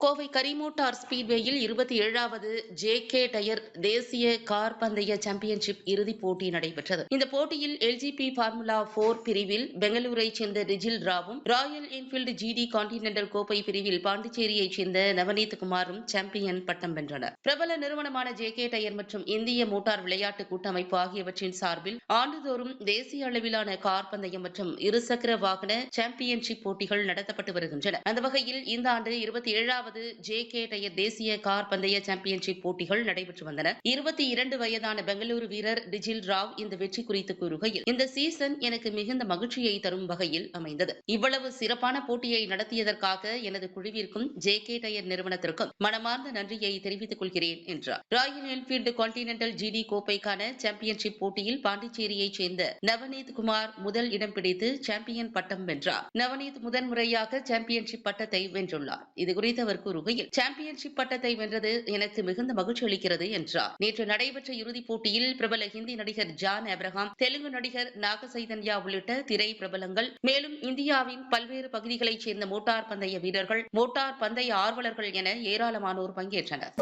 Kovai கரிமோட்டார் ஸ்பீட்வேயில் 27வது JK. Tyre தேசிய car பந்தய championship இறுதிப் போட்டி நடைபெற்றது. இந்த போட்டியில் எல்ஜிபி பார்முலா 4 பிரிவில் பெங்களூரைச் சேர்ந்த ரிஜில் ராவும், ராயல் என்ஃபீல்டு ஜிடி கான்டினென்டல் கோப்பை பிரிவில் பாண்டிச்சேரியைச் சேர்ந்த நவநீத் குமாரும் சாம்பியன் பட்டம் வென்றனர். பிரபல நிறுவனமான ஜே.கே. டயர் மற்றும் இந்திய மோட்டார் விளையாட்டு கூட்டமைப்பு ஆகியவற்றின் சார்பில் ஆண்டுதோறும் தேசிய அளவிலான கார் பந்தயம் மற்றும் இருசக்கர வாகன சாம்பியன்ஷிப் போட்டிகள் நடத்தப்பட்டு வருகின்றன. அந்த வகையில் இந்த ஆண்டு 27வது ஜே.கே. டயர் தேசிய கார் பந்தய சாம்பியன்ஷிப் போட்டிகள் நடைபெற்று வந்தன. 22 வயதான பெங்களூரு வீரர் ரிஜில் ராவ் இந்த வெற்றி குறித்து கூறுகையில், இந்த சீசன் எனக்கு மிகுந்த மகிழ்ச்சியை தரும் வகையில் அமைந்தது. இவ்வளவு சிறப்பான போட்டியை நடத்தியதற்காக எனது குழுவிற்கும் ஜே.கே. டயர் நிறுவனத்திற்கும் மனமார்ந்த நன்றியை தெரிவித்துக் கொள்கிறேன் என்றார். ராயல் என்ஃபீல்டு கான்டினென்டல் ஜிடி கோப்பைக்கான சாம்பியன்ஷிப் போட்டியில் பாண்டிச்சேரியைச் சேர்ந்த நவநீத் குமார் முதல் இடம் பிடித்து சாம்பியன் பட்டம் வென்றார். நவநீத் முதன்முறையாக சாம்பியன்ஷிப் பட்டத்தை வென்றுள்ளார். இதுகுறித்து அவர் கூறுகையில், சாம்பியன்ஷிப் பட்டத்தை வென்றது எனக்கு மிகுந்த மகிழ்ச்சி அளிக்கிறது என்றார். நேற்று நடைபெற்ற இறுதிப் போட்டியில் பிரபல ஹிந்தி நடிகர் ஜான் ஆப்ரஹாம், தெலுங்கு நடிகர் நாக சைதன்யா உள்ளிட்ட திரை பிரபலங்கள், மேலும் இந்தியாவின் பல்வேறு பகுதிகளைச் சேர்ந்த மோட்டார் பந்தய வீரர்கள், மோட்டார் பந்தய ஆர்வலர்கள் என ஏராளமானோர் பங்கேற்றனர்.